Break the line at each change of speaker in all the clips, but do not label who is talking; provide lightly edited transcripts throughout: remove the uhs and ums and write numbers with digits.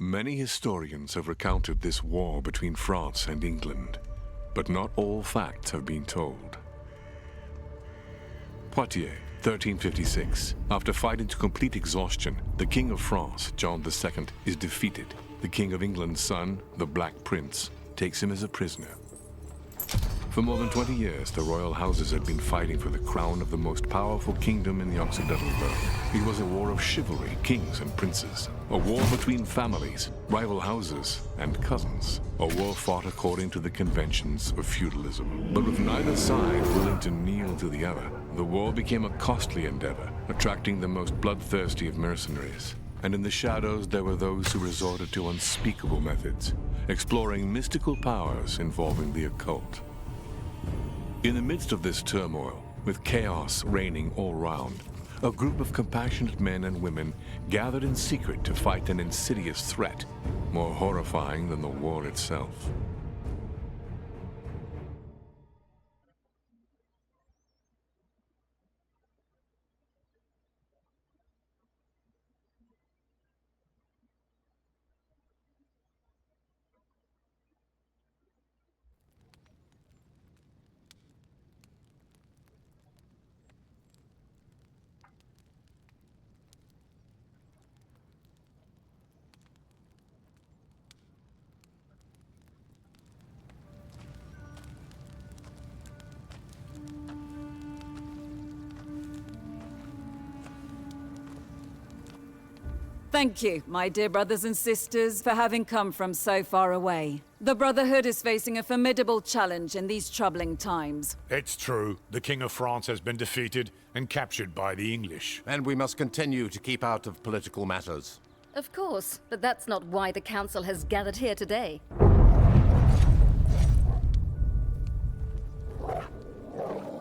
Many historians have recounted this war between France and England, but not all facts have been told. Poitiers, 1356. After fighting to complete exhaustion, the King of France, John II, is defeated. The King of England's son, the Black Prince, takes him as a prisoner. For more than 20 years, the royal houses had been fighting for the crown of the most powerful kingdom in the Occidental world. It was a war of chivalry, kings and princes. A war between families, rival houses, and cousins. A war fought according to the conventions of feudalism. But with neither side willing to kneel to the other, the war became a costly endeavor, attracting the most bloodthirsty of mercenaries. And in the shadows, there were those who resorted to unspeakable methods, exploring mystical powers involving the occult. In the midst of this turmoil, with chaos reigning all round, a group of compassionate men and women gathered in secret to fight an insidious threat, more horrifying than the war itself.
Thank you, my dear brothers and sisters, for having come from so far away. The Brotherhood is facing a formidable challenge in these troubling times.
It's true. The King of France has been defeated and captured by the English.
And we must continue to keep out of political matters.
Of course, but that's not why the Council has gathered here today.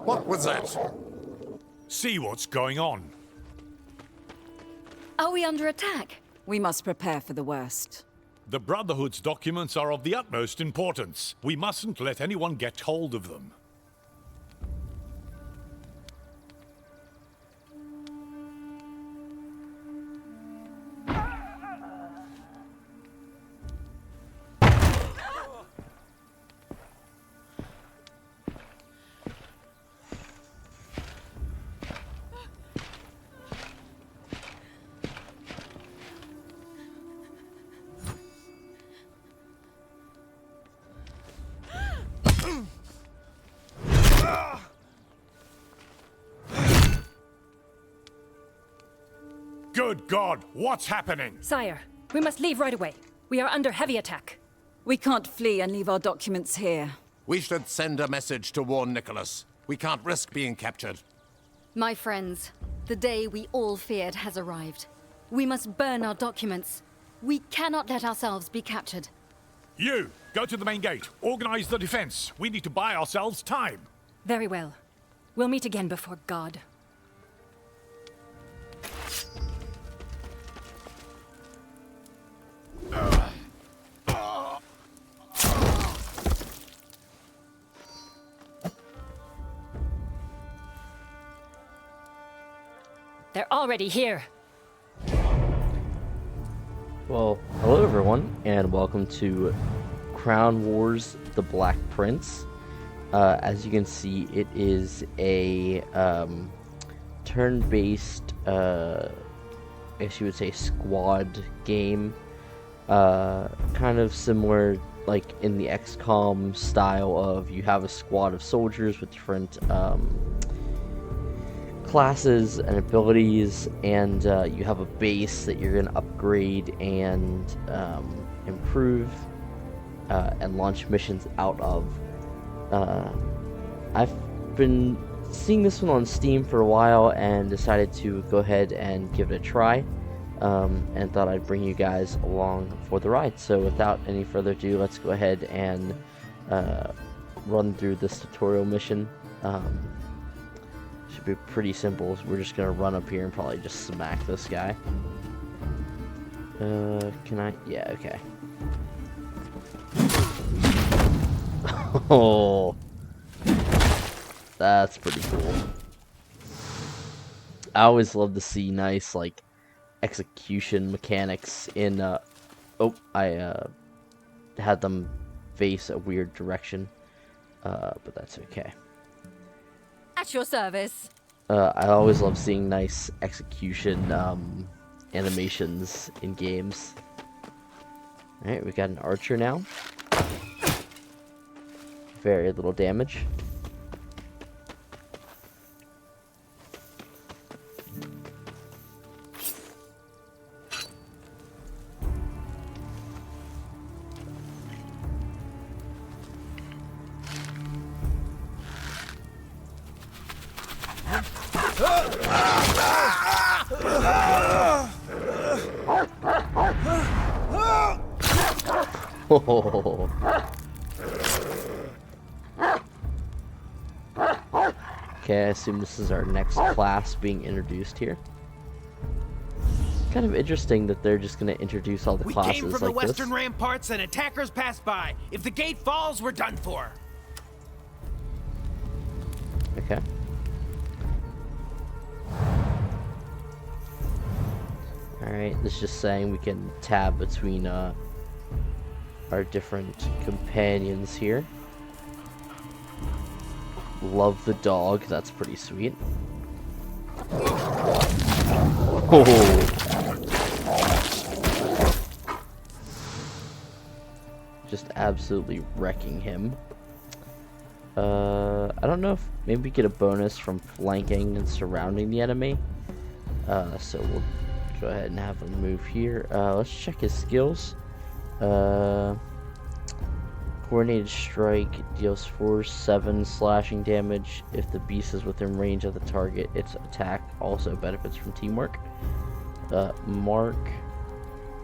What was that?
See what's going on.
Are we under attack?
We must prepare for the worst.
The Brotherhood's documents are of the utmost importance. We mustn't let anyone get hold of them. Good God, what's happening?
Sire, we must leave right away. We are under heavy attack.
We can't flee and leave our documents here.
We should send a message to warn Nicholas. We can't risk being captured.
My friends, the day we all feared has arrived. We must burn our documents. We cannot let ourselves be captured.
You, go to the main gate. Organize the defense. We need to buy ourselves time.
Very well. We'll meet again before God. They're already here.
Well, hello everyone, and welcome to Crown Wars: The Black Prince. As you can see, it is a turn-based, I guess you would say, squad game. Kind of similar, like in the XCOM style of you have a squad of soldiers with different classes and abilities, and you have a base that you're going to upgrade and improve and launch missions out of. I've been seeing this one on Steam for a while and decided to go ahead and give it a try, and thought I'd bring you guys along for the ride. So without any further ado, let's go ahead and run through this tutorial mission. Should be pretty simple. We're just gonna run up here and probably just smack this guy. Can I? Yeah, okay. Oh, that's pretty cool. I always love to see nice, like, execution mechanics in Oh, I had them face a weird direction, but that's okay.
At your service.
I always love seeing nice execution animations in games. Alright, we got an archer now. Very little damage. Oh. Okay, I assume this is our next class being introduced here. Kind of interesting that they're just going to introduce all the classes like this.
We came from the western ramparts and attackers passed by. If the gate falls, we're done for.
Okay. Alright, this is just saying we can tab between our different companions here. Love the dog, that's pretty sweet. Oh. Just absolutely wrecking him. I don't know if maybe we get a bonus from flanking and surrounding the enemy. So we'll go ahead and have him move here. Let's check his skills. Coordinated strike deals 4/7 slashing damage. If the beast is within range of the target, its attack also benefits from teamwork. Mark,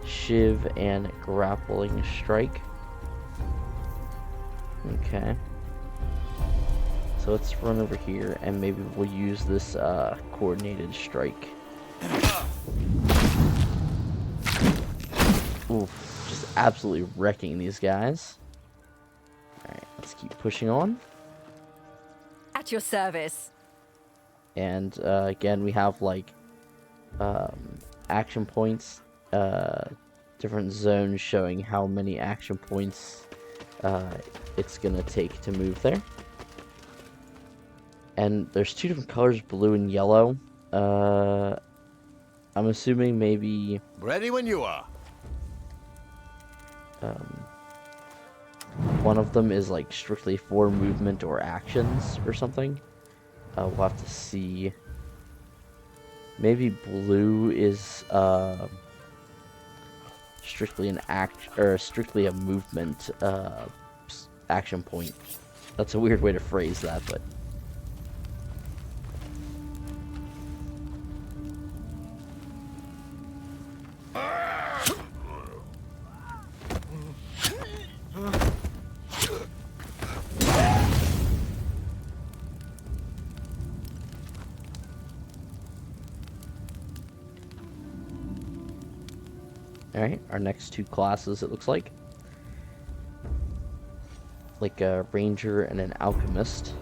shiv, and grappling strike. Okay. So let's run over here and maybe we'll use this coordinated strike. Oof, just absolutely wrecking these guys. Alright, let's keep pushing on.
At your service.
And again, we have like action points, different zones showing how many action points it's gonna take to move there. And there's two different colors, blue and yellow. I'm assuming maybe...
Ready when you are.
One of them is like strictly for movement or actions or something. We'll have to see. Maybe blue is strictly an strictly a movement action point. That's a weird way to phrase that, but. Alright, our next two classes, it looks like a ranger and an alchemist.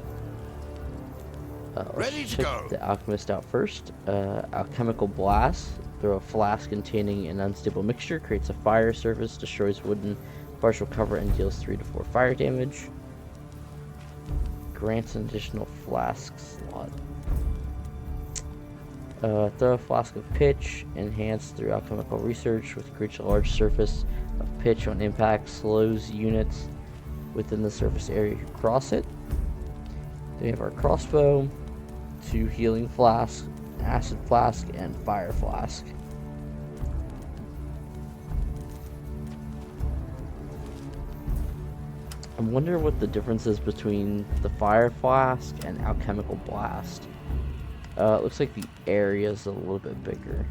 Ready
Let's
to
check
go.
the alchemist out first. Alchemical blast. Throw a flask containing an unstable mixture, creates a fire surface, destroys wooden partial cover, and deals 3 to 4 fire damage. Grants an additional flask slot. Throw a flask of pitch, enhanced through alchemical research, which creates a large surface of pitch on impact, slows units within the surface area who cross it. Then we have our crossbow, 2 healing flasks, acid flask, and fire flask. I wonder what the difference is between the fire flask and alchemical blast. It looks like the area is a little bit bigger.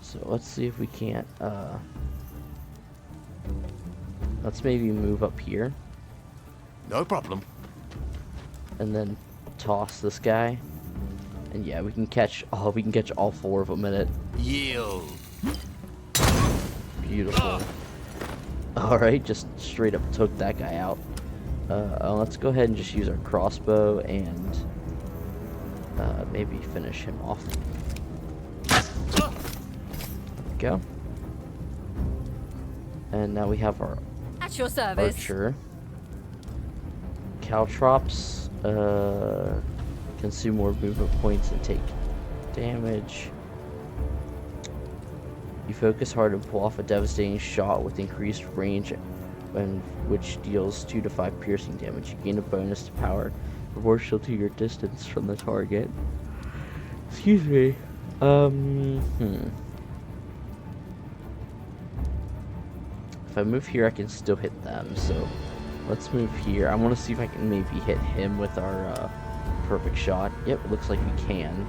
So let's see if we can't, let's maybe move up here.
No problem.
And then toss this guy. And yeah, we can catch all 4 of them in it.
Yield.
Beautiful. Alright, just straight up took that guy out. Let's go ahead and just use our crossbow and maybe finish him off. go. And now we have our
At your service.
archer. Caltrops consume more movement points and take damage. You focus hard and pull off a devastating shot with increased range, and which deals 2 to 5 piercing damage. You gain a bonus to power proportional to your distance from the target. Excuse me. If I move here, I can still hit them, so let's move here. I want to see if I can maybe hit him with our perfect shot. Yep, looks like we can.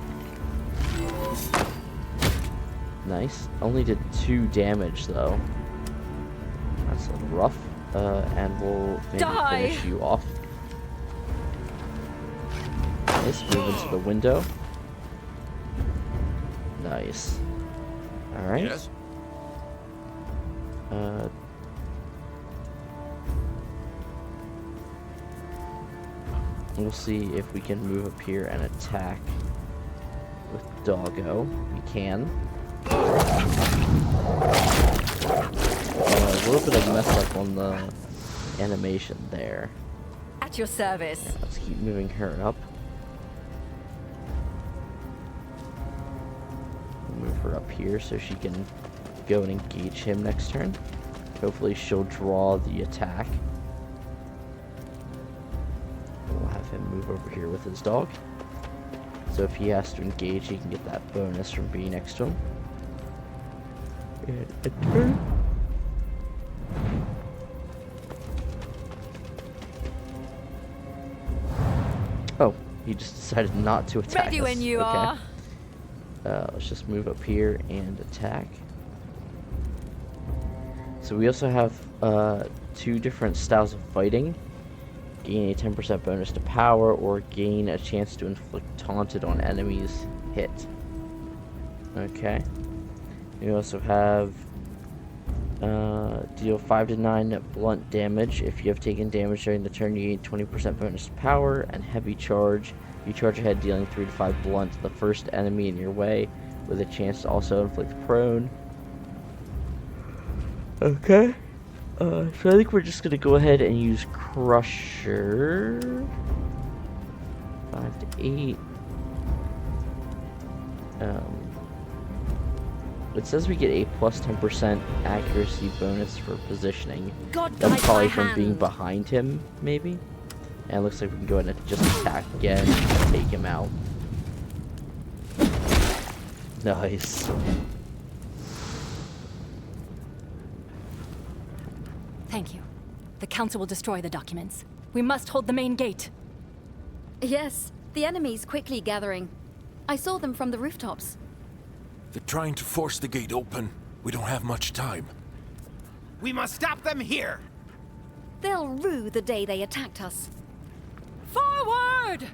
Nice. Only did 2 damage, though. That's a little rough. And we'll maybe finish you off. Nice. Move into the window. Nice. Alright.
Yes.
We'll see if we can move up here and attack with Doggo. We can. A little bit of mess up on the animation there.
At your service.
Yeah, let's keep moving her up. Move her up here so she can go and engage him next turn. Hopefully she'll draw the attack. We'll have him move over here with his dog. So if he has to engage, he can get that bonus from being next to him. And a turn. Oh, he just decided not to attack
Ready
us.
when you
Okay.
are.
Let's just move up here and attack. So we also have 2 different styles of fighting. Gain a 10% bonus to power, or gain a chance to inflict taunted on enemies hit. Okay. We also have deal 5 to 9 blunt damage. If you have taken damage during the turn, you gain 20% bonus to power, and heavy charge. You charge ahead, dealing 3 to 5 blunt to the first enemy in your way, with a chance to also inflict prone. Okay. So I think we're just gonna go ahead and use Crusher. 5 to 8. It says we get a plus 10% accuracy bonus for positioning.
God
That's
guide
probably
my
from being
hand.
behind him, maybe. And it looks like we can go ahead and just attack again and take him out. Nice.
Thank you. The Council will destroy the documents. We must hold the main gate.
Yes, the enemy's quickly gathering. I saw them from the rooftops.
They're trying to force the gate open. We don't have much time.
We must stop them here.
They'll rue the day they attacked us.
Forward!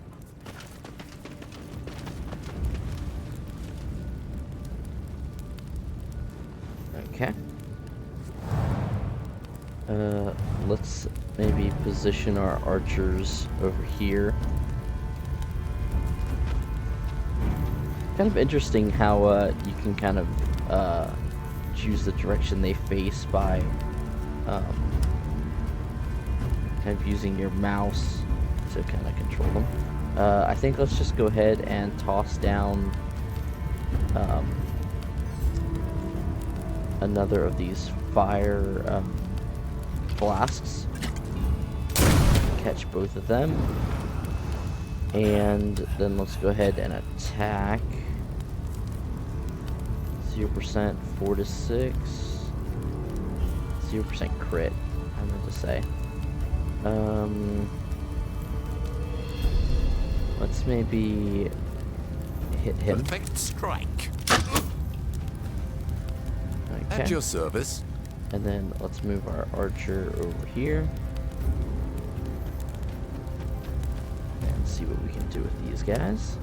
Okay. Let's maybe position our archers over here. Kind of interesting how you can kind of choose the direction they face by kind of using your mouse to kind of control them. I think let's just go ahead and toss down another of these fire flasks. Catch both of them. And then let's go ahead and attack. 0%, 4 to 6. 0% crit, I meant to say. Let's maybe hit him.
Perfect strike.
Okay.
At your service.
And then let's move our archer over here. And see what we can do with these guys.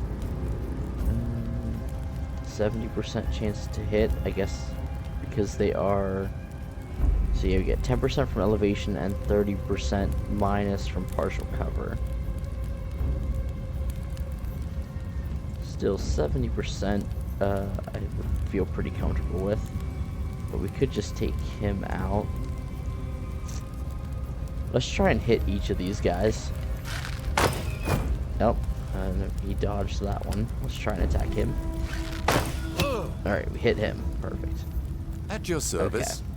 70% chance to hit, I guess, because they are... So yeah, we get 10% from elevation and 30% minus from partial cover. Still 70%, I would feel pretty comfortable with. But we could just take him out. Let's try and hit each of these guys. Nope. He dodged that one. Let's try and attack him. Alright, we hit him. Perfect.
At your service.
Okay.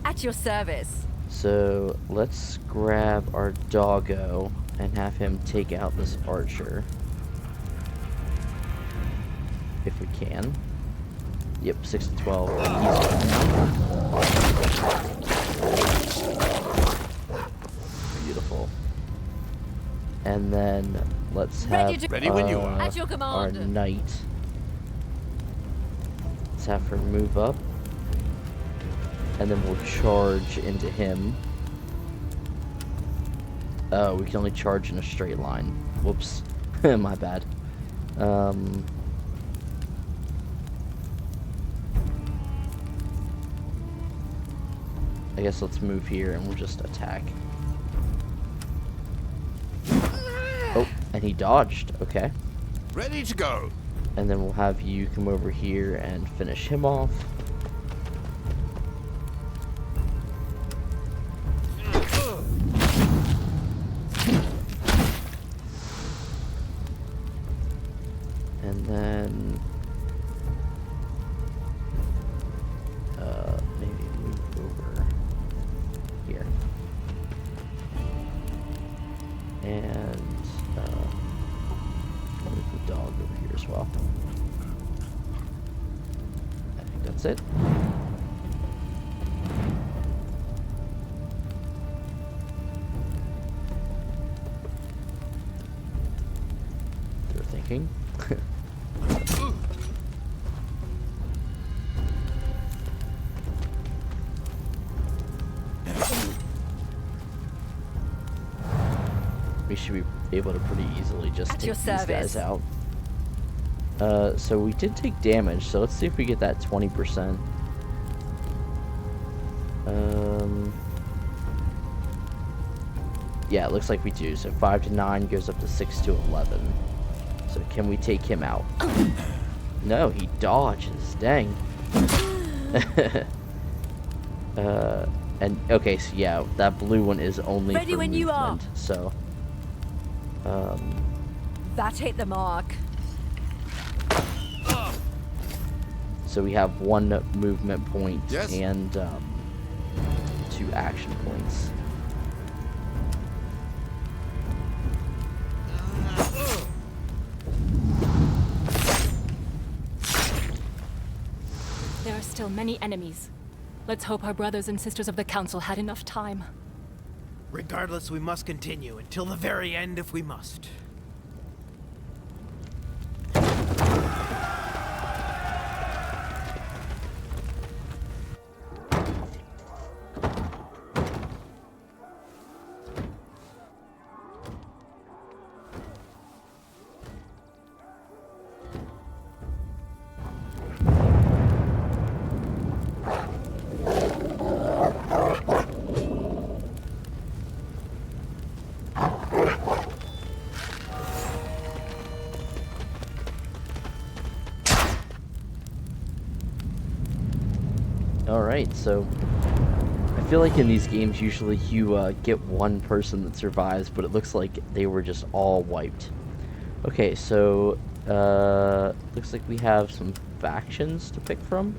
At your service.
So, let's grab our doggo and have him take out this archer. If we can. Yep, 6 to 12. He's gone now. Beautiful. And then let's have
Ready when you are.
At your
our
command.
knight. Let's have her move up. And then we'll charge into him. Oh, we can only charge in a straight line. Whoops. My bad. I guess let's move here and we'll just attack. Oh, and he dodged. Okay.
Ready to go.
And then we'll have you come over here and finish him off. And then maybe move over here. And move the dog over here as well. I think that's it. They're thinking. We should be able to pretty easily just
At
take
your
these guys
service.
out. So we did take damage, so let's see if we get that 20%. Yeah, it looks like we do. So 5 to 9 goes up to 6 to 11. So can we take him out? No, he dodges. Dang. And okay, so yeah, that blue one is only
Ready
for
when you are.
movement. So
That hit the mark.
so we have 1 movement point
Yes.
and 2 action points.
There are still many enemies. Let's hope our brothers and sisters of the Council had enough time.
Regardless, we must continue until the very end if we must.
Alright, so I feel like in these games usually you get one person that survives, but it looks like they were just all wiped. Okay, so looks like we have some factions to pick from.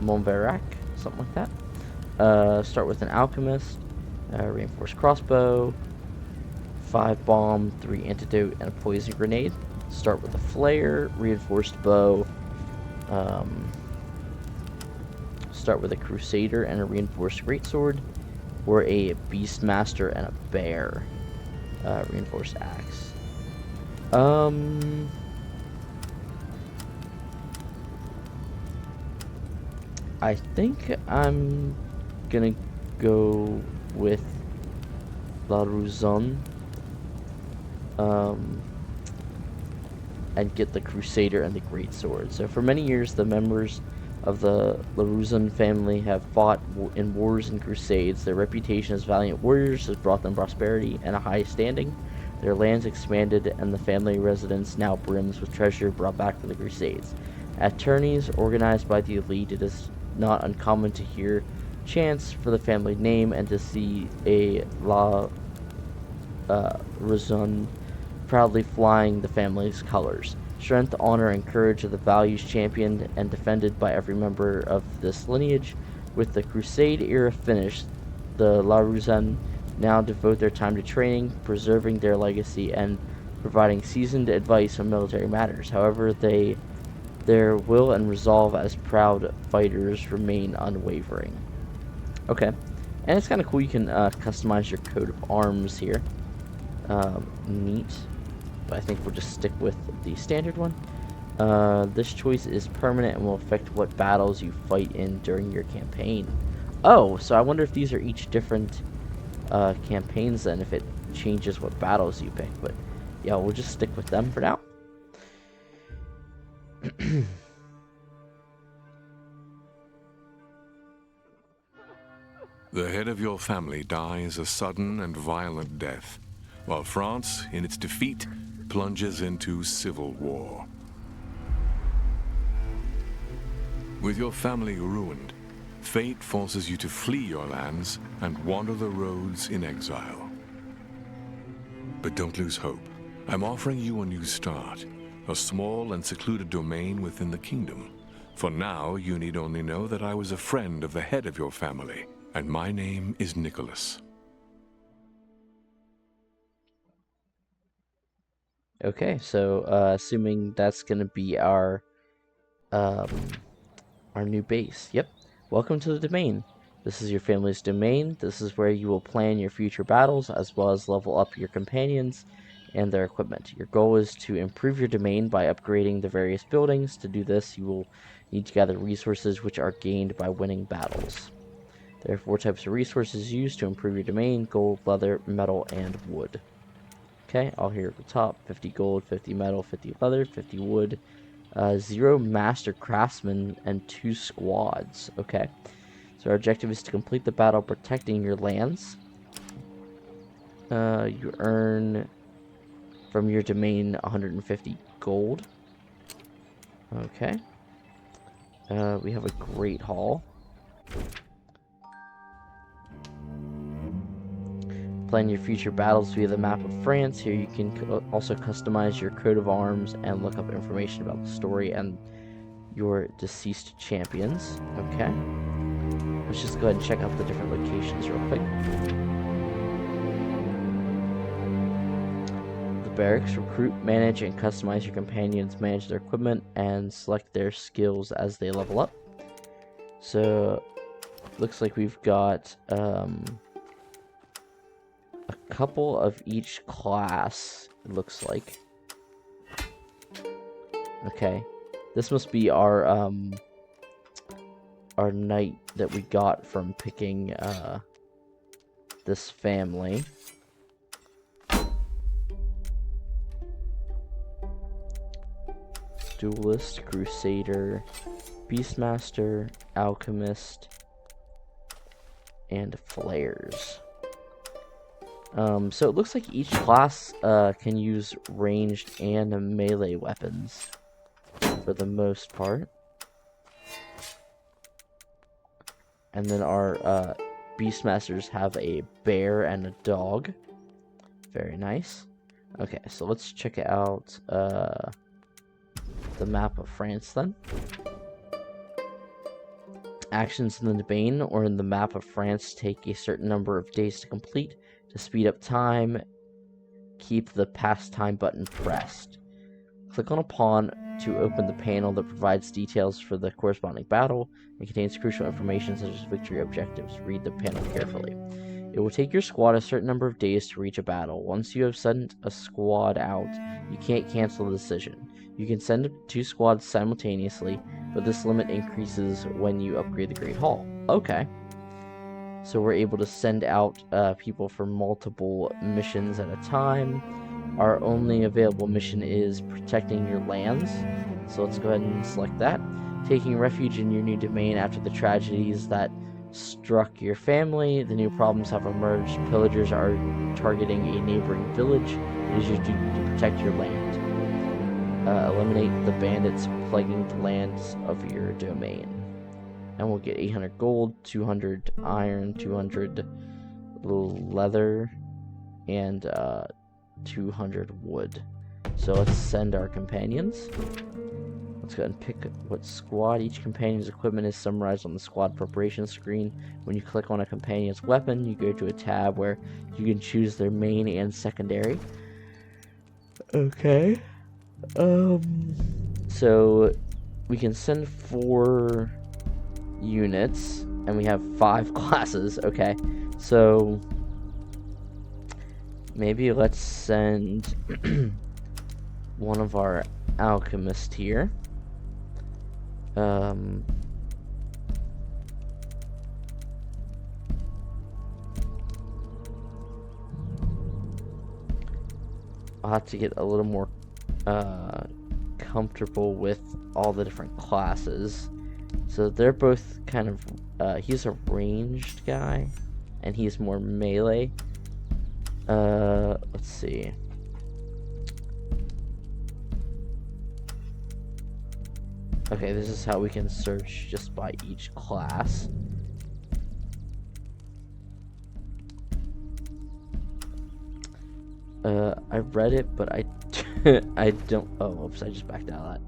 Montverrac, something like that. Start with an alchemist, reinforced crossbow, 5 bomb, 3 antidote, and a poison grenade. Start with a flare, reinforced bow. Start with a crusader and a reinforced greatsword, or a beastmaster and a bear. Reinforced axe. I think I'm gonna go with LaRuzun. And get the Crusader and the Greatsword. So for many years, the members of the LaRuzun family have fought in wars and crusades. Their reputation as valiant warriors has brought them prosperity and a high standing. Their lands expanded, and the family residence now brims with treasure brought back from the Crusades. At tourneys organized by the elite, it is not uncommon to hear chants for the family name and to see a LaRuzun proudly flying the family's colors. Strength, honor, and courage are the values championed and defended by every member of this lineage. With the Crusade era finished, the LaRuzun now devote their time to training, preserving their legacy, and providing seasoned advice on military matters. However, their will and resolve as proud fighters remain unwavering. Okay, and it's kind of cool. You can customize your coat of arms here. Neat. But I think we'll just stick with the standard one. This choice is permanent and will affect what battles you fight in during your campaign. Oh, so I wonder if these are each different campaigns then, if it changes what battles you pick. But yeah, we'll just stick with them for now.
The head of your family dies a sudden and violent death, while France, in its defeat, plunges into civil war. With your family ruined, fate forces you to flee your lands and wander the roads in exile. But don't lose hope. I'm offering you a new start, a small and secluded domain within the kingdom. For now, you need only know that I was a friend of the head of your family, and my name is Nicholas.
Okay, so assuming that's gonna be our new base. Yep. Welcome to the domain. This is your family's domain. This is where you will plan your future battles, as well as level up your companions and their equipment. Your goal is to improve your domain by upgrading the various buildings. To do this, you will need to gather resources which are gained by winning battles. There are 4 types of resources used to improve your domain: gold, leather, metal, and wood. Okay, all here at the top: 50 gold, 50 metal, 50 leather, 50 wood, 0 master craftsmen, and 2 squads. Okay, so our objective is to complete the battle protecting your lands. You earn from your domain 150 gold. Okay, we have a great hall. Plan your future battles via the map of France. Here you can also customize your coat of arms and look up information about the story and your deceased champions. Okay, let's just go ahead and check out the different locations real quick. The barracks: recruit, manage, and customize your companions, manage their equipment, and select their skills as they level up. So, looks like we've got a couple of each class, it looks like. Okay, this must be our knight that we got from picking this family. Duelist, Crusader, Beastmaster, Alchemist, and Flares. So it looks like each class can use ranged and melee weapons for the most part. And then our Beastmasters have a bear and a dog. Very nice. Okay, so let's check out the map of France then. Actions in the domain or in the map of France take a certain number of days to complete. To speed up time, keep the pastime button pressed. Click on a pawn to open the panel that provides details for the corresponding battle. It contains crucial information such as victory objectives. Read the panel carefully. It will take your squad a certain number of days to reach a battle. Once you have sent a squad out, you can't cancel the decision. You can send 2 squads simultaneously, but this limit increases when you upgrade the Great Hall. Okay. So we're able to send out people for multiple missions at a time. Our only available mission is protecting your lands. So let's go ahead and select that. Taking refuge in your new domain after the tragedies that struck your family. The new problems have emerged. Pillagers are targeting a neighboring village. It is your duty to protect your land. Eliminate the bandits plaguing the lands of your domain. And we'll get 800 gold, 200 iron, 200 leather, and 200 wood. So let's send our companions. Let's go ahead and pick what squad. Each companion's equipment is summarized on the squad preparation screen. When you click on a companion's weapon, you go to a tab where you can choose their main and secondary. Okay. So we can send 4 units, and we have 5 classes. Okay, so maybe let's send one of our alchemists here. I'll have to get a little more comfortable with all the different classes. So they're both kind of he's a ranged guy and he's more melee. Let's see. Okay, this is how we can search just by each class. I read it, but I I don't. Oh, oops! I just backed out of that.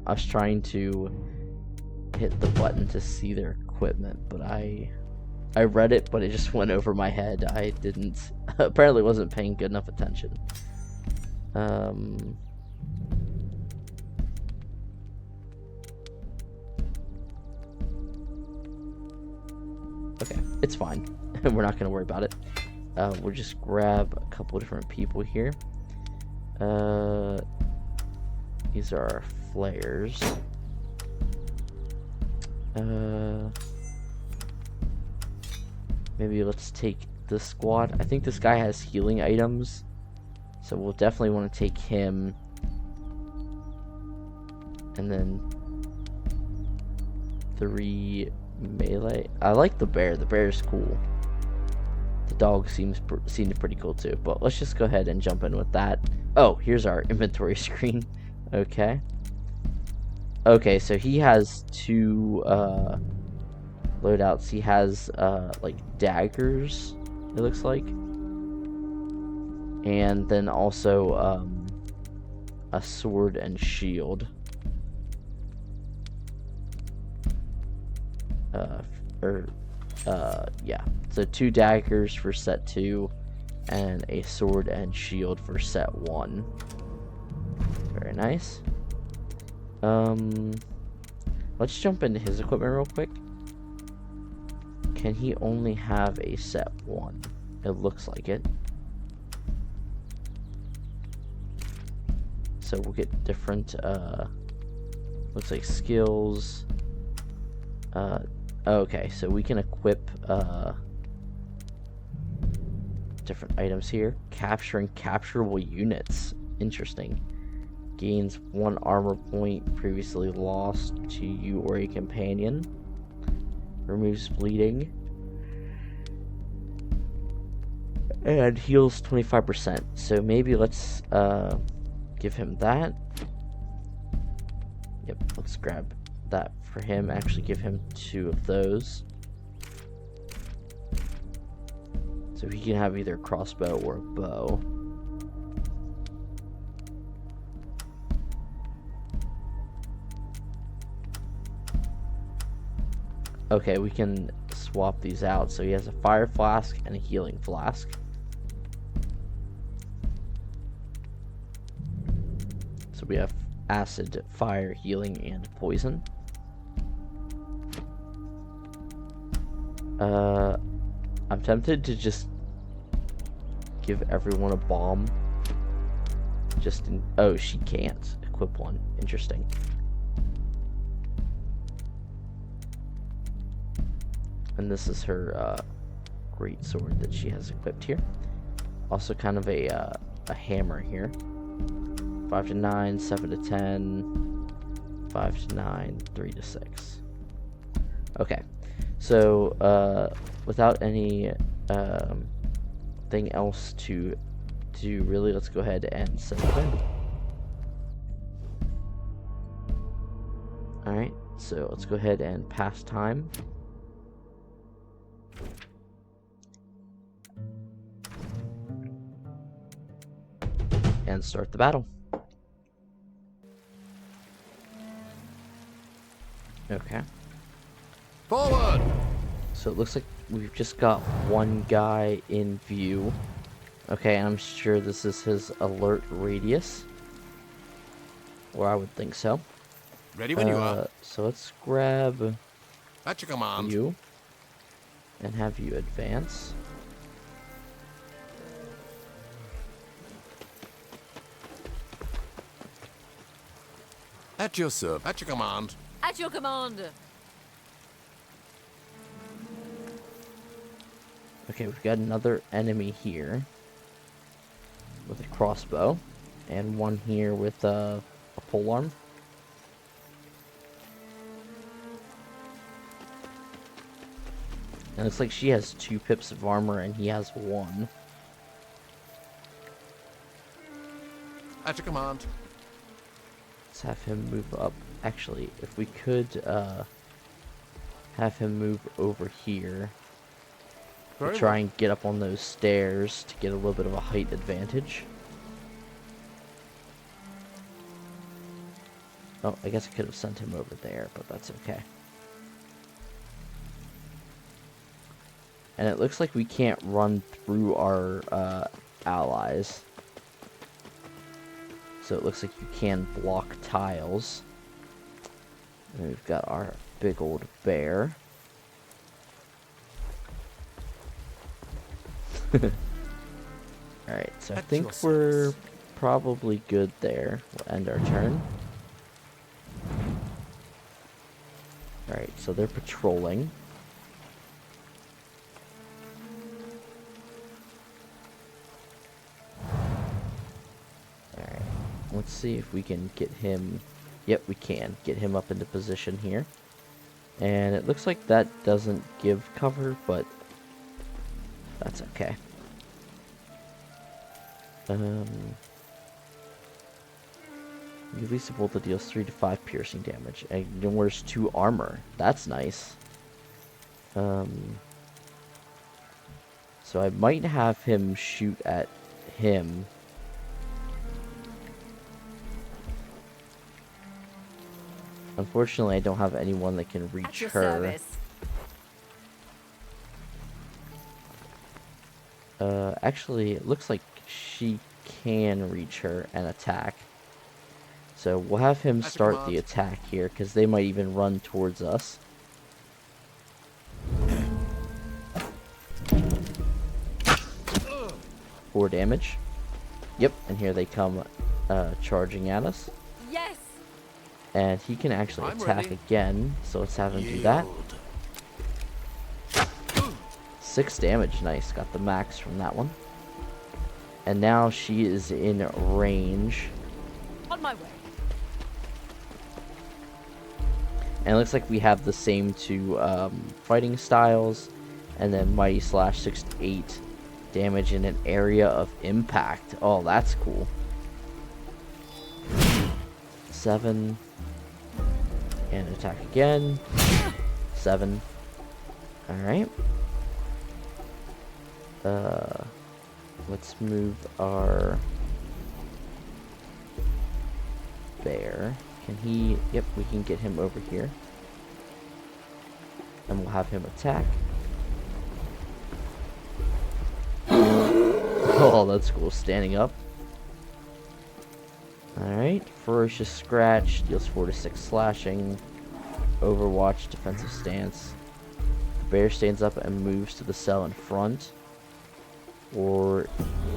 I was trying to hit the button to see their equipment, but I read it, but it just went over my head. I didn't. Apparently, wasn't paying good enough attention. Okay, it's fine. We're not gonna worry about it. We'll just grab a couple different people here. These are our flares. Maybe let's take this squad. I think this guy has healing items, so we'll definitely want to take him. And then 3 melee. I like the bear. The bear is cool. The dog seemed pretty cool too. But let's just go ahead and jump in with that. Oh, here's our inventory screen. Okay. Okay, so he has 2 loadouts. He has like daggers, it looks like, and then also a sword and shield. Yeah, so 2 daggers for set 2 and a sword and shield for set 1. Very nice. Let's jump into his equipment real quick. Can he only have a set 1? It looks like it. So we'll get different looks like skills. Okay, so we can equip different items here. Capturing capturable units. Interesting. Gains 1 armor point previously lost to you or a companion. Removes bleeding. And heals 25%. So maybe let's give him that. Yep, let's grab that for him. Actually give him 2 of those. So he can have either a crossbow or a bow. Okay, we can swap these out. So he has a fire flask and a healing flask. So we have acid, fire, healing, and poison. I'm tempted to just give everyone a bomb. Oh, she can't equip one. Interesting. And this is her great sword that she has equipped here. Also kind of a hammer here. 5 to 9, 7 to 10, 5 to 9, 3 to 6. Okay, So, without any thing else to do, really, let's go ahead and set it in. Alright, so let's go ahead and pass time. And start the battle. Okay.
Forward!
So it looks like we've just got one guy in view. Okay, and I'm sure this is his alert radius. Or I would think so.
Ready when you are.
So let's grab
At your command.
you and have you advance.
At your serve. At your command.
At your command.
Okay, we've got another enemy here with a crossbow, and one here with a polearm. And it looks like she has 2 pips of armor and he has 1.
At your command.
Let's have him move up. Actually, if we could have him move over here.
Very
Try
well.
and get up on those stairs to get a little bit of a height advantage. Oh, I guess I could have sent him over there, but that's okay. And it looks like we can't run through our allies. So it looks like you can block tiles. And we've got our big old bear. Alright, so I think we're probably good there. We'll end our turn. Alright, so they're patrolling. Alright, let's see if we can get him... Yep, we can get him up into position here. And it looks like that doesn't give cover, but that's okay. Release a bolt that deals 3 to 5 piercing damage and ignores 2 armor. That's nice. So I might have him shoot at him. Unfortunately, I don't have anyone that can reach her.
Service.
Actually, it looks like she can reach her and attack. So we'll have him start the attack here, because they might even run towards us. Four damage. Yep, and here they come charging at us.
Yes.
And he can actually attack again, so let's have him do that. 6 damage, nice, got the max from that one. And now she is in range.
On my way.
And it looks like we have the same 2 fighting styles. And then Mighty Slash 6 to 8 damage in an area of impact. Oh, that's cool. 7. And attack again. 7. Alright. Let's move our bear. Can he... Yep, we can get him over here. And we'll have him attack. Oh, that's cool. Standing up. Alright. Ferocious Scratch. Deals 4 to 6 slashing. Overwatch. Defensive stance. The bear stands up and moves to the cell in front. Or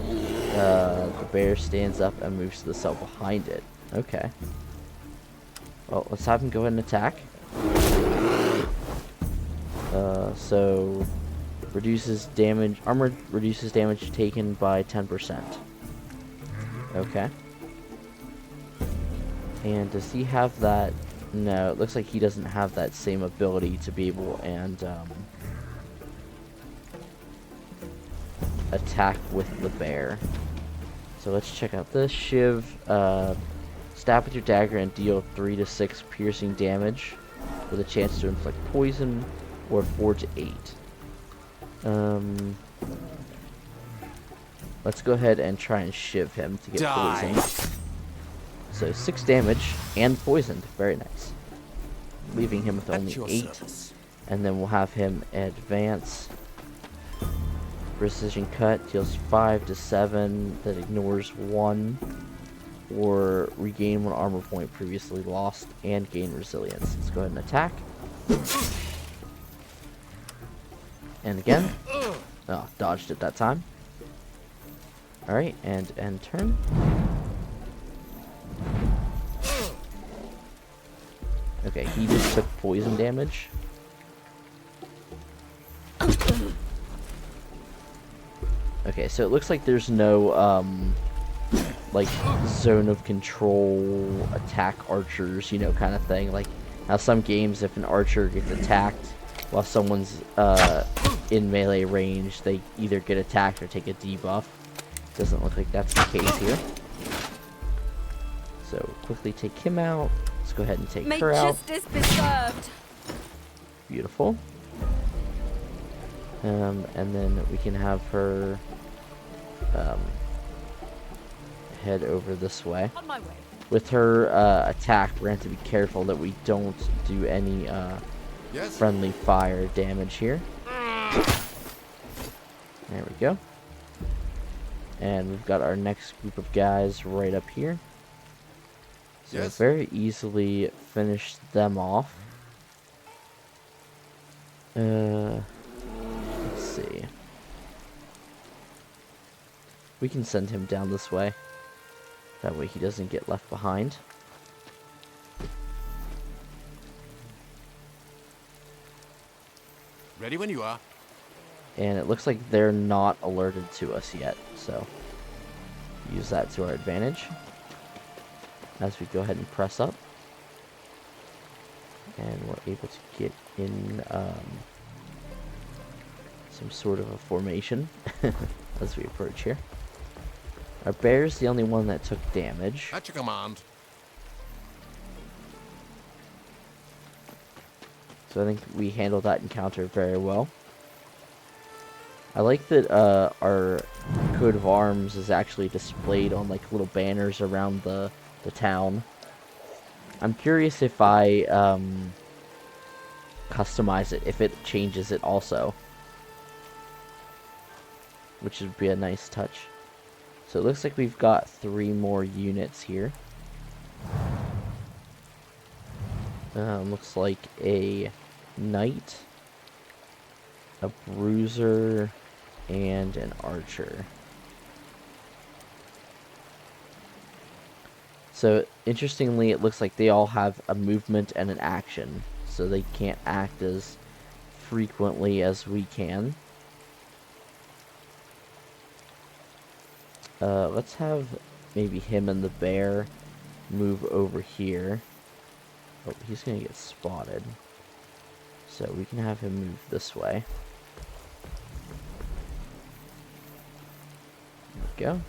the bear stands up and moves to the cell behind it. Okay. Well, let's have him go ahead and attack. So reduces damage. Armor reduces damage taken by 10%. Okay. And does he have that No, it looks like he doesn't have that same ability to be able and attack with the bear. So let's check out this shiv. Stab with your dagger and deal 3 to 6 piercing damage with a chance to inflict poison, or 4 to 8. Let's go ahead and try and shiv him to get poisoned. So 6 damage and poisoned. Very nice. Leaving him with only 8. And then we'll have him advance. Precision cut deals 5 to 7. That ignores 1. Or regain 1 armor point previously lost and gain resilience. Let's go ahead and attack. And again. Oh, dodged it that time. Alright, and end turn. Okay, he just took poison damage. Okay, so it looks like there's no, like, zone of control, attack archers, you know, kind of thing. Like, how some games, if an archer gets attacked while someone's, in melee range, they either get attacked or take a debuff. Doesn't look like that's the case here. So, quickly take him out. Let's go ahead and take her out.
May justice be served.
Beautiful. And then we can have her head over this way.
On my way.
With her attack, we're going to have to be careful that we don't do any friendly fire damage here. There we go. And we've got our next group of guys right up here. So very easily finish them off. Let's see. We can send him down this way. That way he doesn't get left behind.
Ready when you are.
And it looks like they're not alerted to us yet, so use that to our advantage as we go ahead and press up. And we're able to get in some sort of a formation as we approach here. Our bear's the only one that took damage.
At your command.
So I think we handled that encounter very well. I like that our coat of arms is actually displayed on like little banners around the town. I'm curious if I customize it, if it changes it also. Which would be a nice touch. So it looks like we've got 3 more units here. Looks like a knight, a bruiser, and an archer. So interestingly, it looks like they all have a movement and an action, so they can't act as frequently as we can. Let's have maybe him and the bear move over here. Oh, he's gonna get spotted. So we can have him move this way. There we go.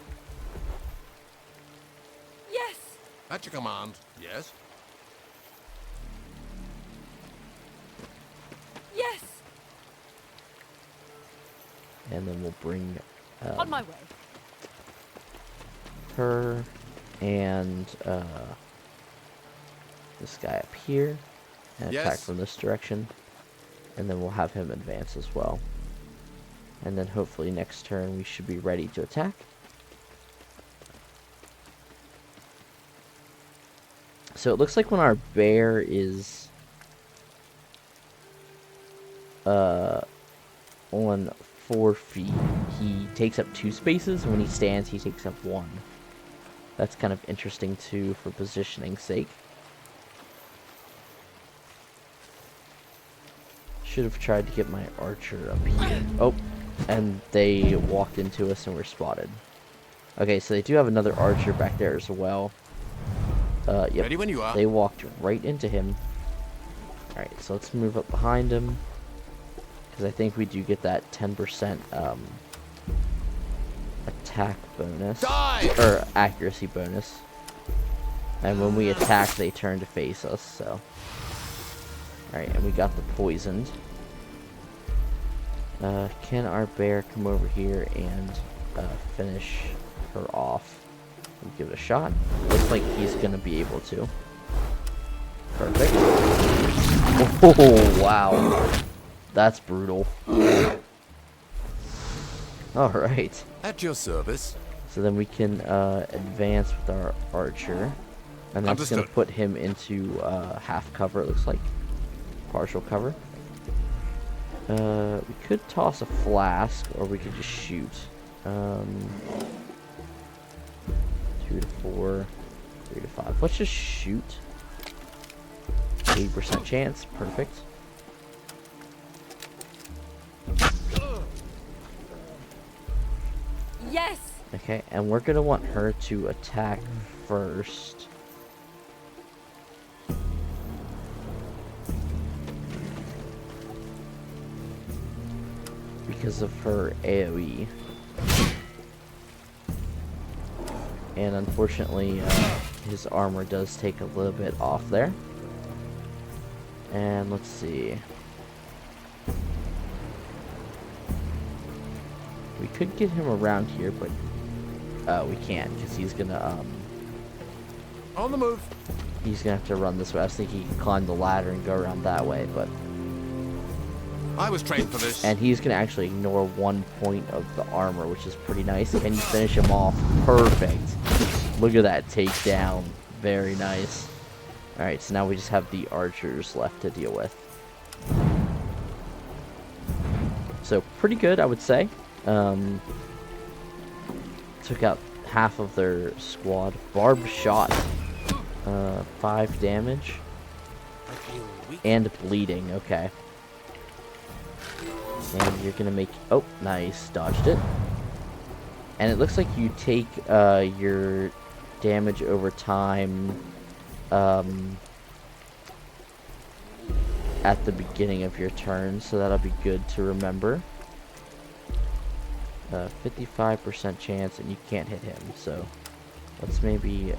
Yes.
At your command. Yes.
Yes.
And then we'll bring
On my way.
her and this guy up here and attack from this direction, and then we'll have him advance as well, and then hopefully next turn we should be ready to attack. So it looks like when our bear is on 4 feet, he takes up 2 spaces, and when he stands he takes up 1. That's kind of interesting too for positioning sake. Should have tried to get my archer up here. Oh, and they walked into us and were spotted. Okay, so they do have another archer back there as well. Yep.
Ready when you are.
They walked right into him. Alright, so let's move up behind him. Because I think we do get that 10% attack bonus.
Die!
Or accuracy bonus. And when we attack, they turn to face us, so. Alright, and we got the poisoned. Can our bear come over here and finish her off? We'll give it a shot. Looks like he's gonna be able to. Perfect. Oh, wow. That's brutal. Alright.
At your service.
So then we can advance with our archer. And that's going to put him into half cover, it looks like. Partial cover. We could toss a flask, or we could just shoot. 2 to 4, 3 to 5. Let's just shoot. 80% chance. Perfect.
Yes!
Okay, and we're going to want her to attack first. Because of her AoE. And unfortunately, his armor does take a little bit off there. And let's see. We could get him around here, but we can't because he's gonna
On the move.
He's gonna have to run this way. I was thinking he can climb the ladder and go around that way, but
I was trained for this.
and he's gonna actually ignore 1 point of the armor, which is pretty nice. Can you finish him off? Perfect. Look at that takedown. Very nice. All right, so now we just have the archers left to deal with. So pretty good, I would say. Took out half of their squad. Barbed shot. 5 damage. And bleeding, okay. And you're gonna make... Oh, nice. Dodged it. And it looks like you take your damage over time at the beginning of your turn, so that'll be good to remember. 55% chance, and you can't hit him, so let's maybe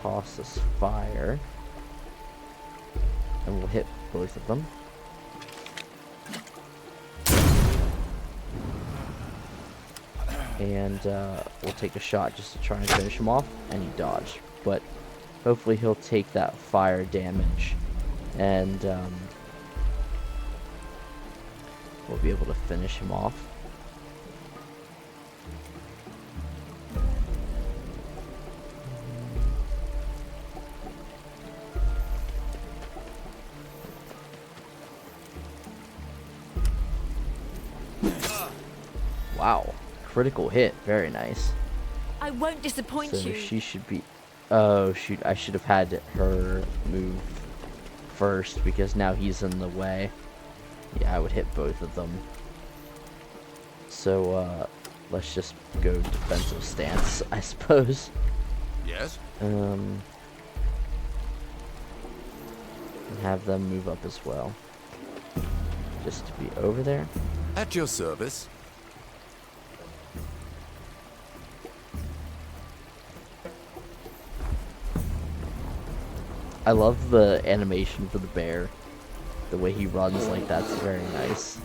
toss this fire, and we'll hit both of them. And we'll take a shot just to try and finish him off, and he dodged, but hopefully he'll take that fire damage, and we'll be able to finish him off. Wow, critical hit, very nice.
I won't disappoint
So
you.
she should be... Oh shoot, I should have had her move first because now he's in the way. Yeah, I would hit both of them. So let's just go defensive stance, I suppose.
Yes.
And have them move up as well. Just to be over there.
At your service.
I love the animation for the bear. The way he runs like that's very nice.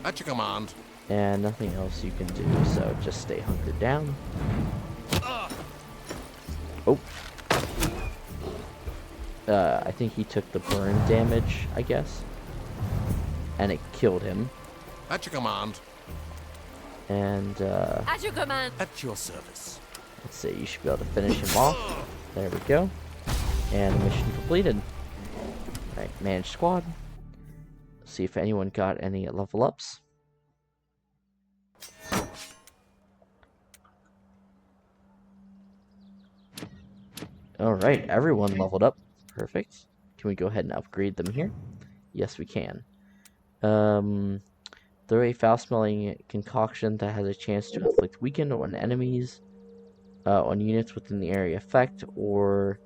At your command.
And nothing else you can do, so just stay hunkered down. Oh. I think he took the burn damage, I guess. And it killed him.
At your command.
And,
At your command.
At your service.
let's see, you should be able to finish him off. There we go. And mission completed. Alright, manage squad. See if anyone got any level ups. Alright, everyone leveled up. Perfect. Can we go ahead and upgrade them here? Yes, we can. Throw a foul-smelling concoction that has a chance to inflict weaken on enemies. on units within the area effect, or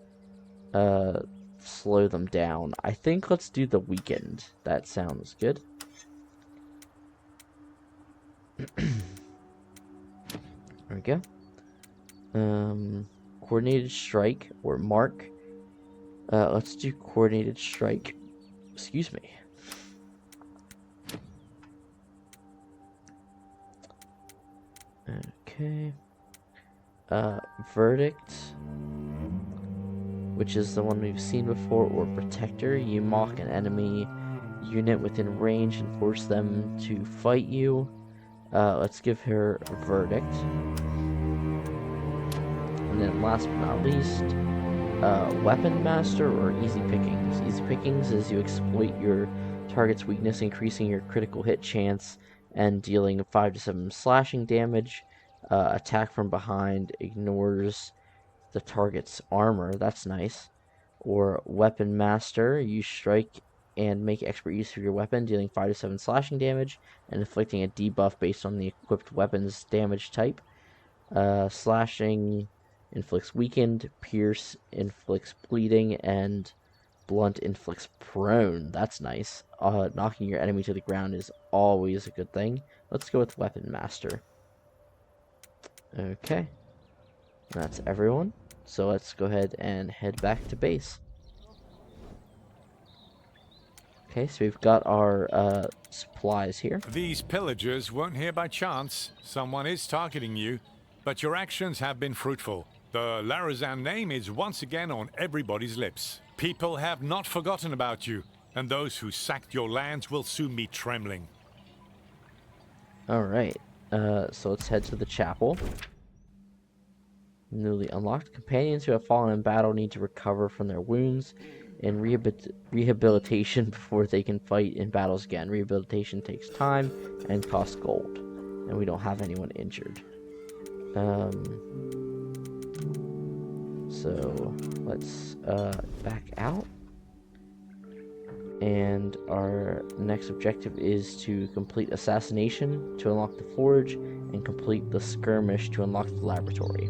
slow them down. I think let's do the weakened. That sounds good. There we go. Coordinated strike or mark. Let's do coordinated strike. Excuse me. Okay. Verdict, which is the one we've seen before, or protector. You mock an enemy unit within range and force them to fight you. Let's give her verdict. And then last but not least, weapon master or easy pickings. Easy pickings is you exploit your target's weakness, increasing your critical hit chance and dealing 5 to 7 slashing damage. Attack from behind ignores the target's armor. That's nice. Or weapon master, you strike and make expert use of your weapon, dealing 5 to 7 slashing damage and inflicting a debuff based on the equipped weapon's damage type. Slashing inflicts weakened, pierce inflicts bleeding, and blunt inflicts prone. That's nice. Knocking your enemy to the ground is always a good thing. Let's go with weapon master. Okay, that's everyone. So let's go ahead and head back to base. Okay, so we've got our supplies here.
These pillagers weren't here by chance. Someone is targeting you, but your actions have been fruitful. The LaRuzun name is once again on everybody's lips. People have not forgotten about you, and those who sacked your lands will soon be trembling.
Alright, so let's head to the chapel. Newly unlocked. Companions who have fallen in battle need to recover from their wounds and rehabilitation before they can fight in battles again. Rehabilitation takes time and costs gold, and we don't have anyone injured. So let's back out, and our next objective is to complete assassination to unlock the forge and complete the skirmish to unlock the laboratory.